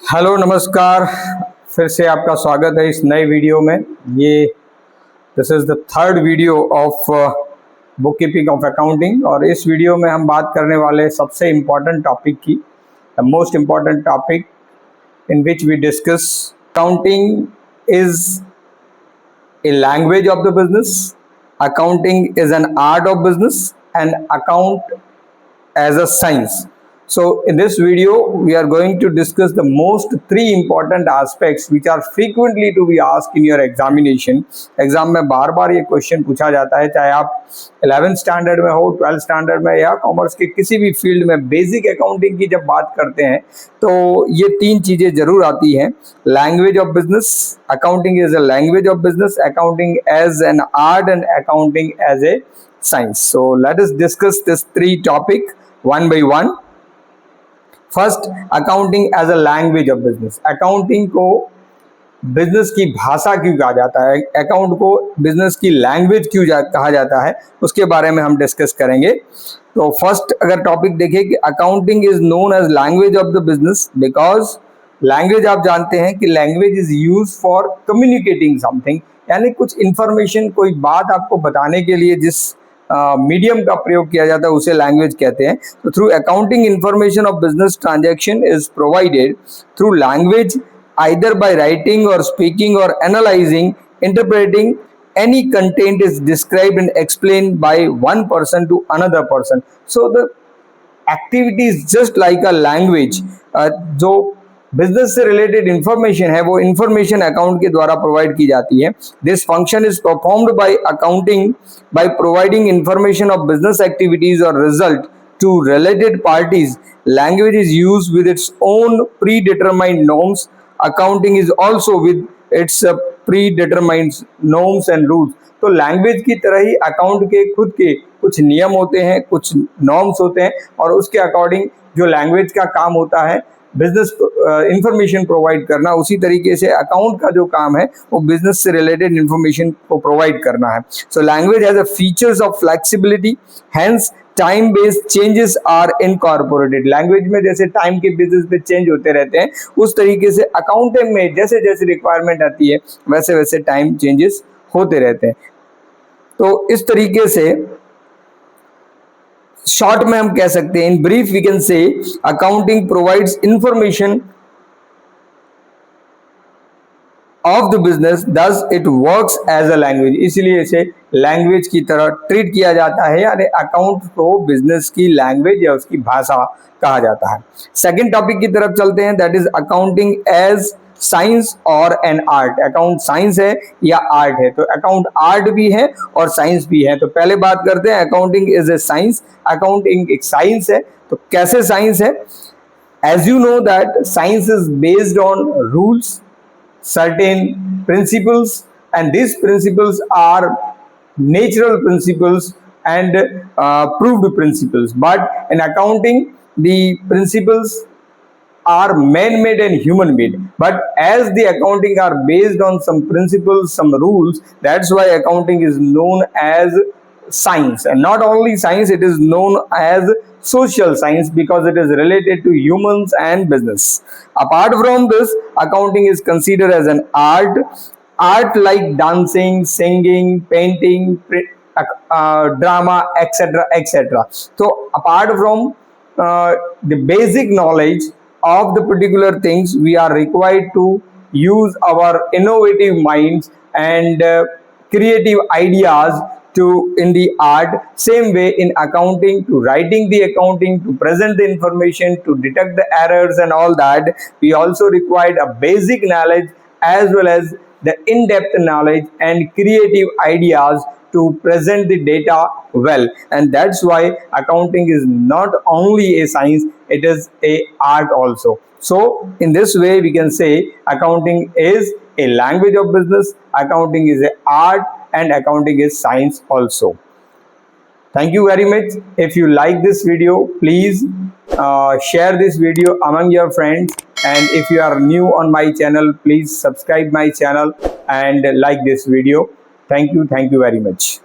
Hello नमस्कार। फिर से आपका स्वागत है इस नए वीडियो में। This is the third video of book keeping of accounting और इस वीडियो में हम बात करने वाले सबसे इम्पॉर्टेंट टॉपिक की, the most important topic in which we discuss accounting is a language of the business, accounting is an art of business, and account as a science. So in this video we are going to discuss the most three important aspects which are frequently to be asked in your examination. Exam में बार बार ये question पूछा जाता है, चाहे आप 11th standard में हो, 12th standard में या कॉमर्स के किसी भी फील्ड में। बेसिक अकाउंटिंग की जब बात करते हैं तो ये तीन चीज़ें जरूर आती हैं। Language of business, accounting is a language of business, accounting as an art and accounting as a science. So let us discuss this three topic one by one. First, accounting as a language of business. Accounting को business की भाषा क्यों कहा जाता है, account को business की language क्यों कहा जाता है, उसके बारे में हम डिस्कस करेंगे। तो फर्स्ट अगर टॉपिक देखें कि accounting is known as language of the business because language आप जानते हैं कि language is use for communicating something, यानी कुछ इंफॉर्मेशन, कोई बात आपको बताने के लिए जिस मीडियम का प्रयोग किया जाता है उसे लैंग्वेज कहते हैं। तो through accounting information of business transaction is provided through language either by writing or speaking or analyzing, interpreting. Any content is described and explained by one person to another person. So the activity is just like a language. जो business से related information है वो information account के द्वारा provide की जाती है। This function is performed by accounting by providing information of business activities और result to related parties. Language is used with its own predetermined norms. Accounting is also with its predetermined norms and rules. तो language की तरह ही account के खुद के कुछ नियम होते हैं, कुछ नॉर्म्स होते हैं और उसके अकॉर्डिंग जो लैंग्वेज का काम होता है बिजनेस इंफॉर्मेशन प्रोवाइड करना, उसी तरीके से अकाउंट का जो काम है वो बिजनेस से रिलेटेड इंफॉर्मेशन को प्रोवाइड करना है। So language has a features of flexibility, hence time based changes are incorporated. Language में जैसे टाइम के बेसिस पे चेंज होते रहते हैं, उस तरीके से अकाउंटिंग में जैसे जैसे रिक्वायरमेंट आती है वैसे वैसे टाइम चेंजेस होते रहते हैं। तो इस तरीके से शॉर्ट में हम कह सकते हैं, in brief we can say accounting provides information of the business, thus it works as a language. इसलिए इसे लैंग्वेज की तरह ट्रीट किया जाता है, यानी अकाउंट को बिजनेस की लैंग्वेज या उसकी भाषा कहा जाता है। सेकंड टॉपिक की तरफ चलते हैं, that is accounting as science और एन आर्ट। अकाउंट साइंस है या आर्ट है, तो अकाउंट आर्ट भी है और साइंस भी है। तो पहले बात करते हैं accounting is a science. Accounting एक साइंस है, तो कैसे साइंस है? As you know that science is based on rules, certain principles, and these principles are natural principles and proved principles. But in accounting the principles are man-made and human-made, but as the accounting are based on some principles, some rules, that's why accounting is known as science. And not only science, it is known as social science because it is related to humans and business. Apart from this, accounting is considered as an art like dancing, singing, painting, drama, etc., etc. So apart from the basic knowledge of the particular things, we are required to use our innovative minds and creative ideas to in the art. Same way in accounting, to writing the accounting, to present the information, to detect the errors and all that, we also required a basic knowledge as well as the in-depth knowledge and creative ideas to present the data well. And that's why accounting is not only a science, it is a art also. So in this way we can say accounting is a language of business, accounting is a art, and accounting is science also. Thank you very much. If you like this video, please share this video among your friends, and if you are new on my channel, please subscribe my channel and like this video. Thank you very much.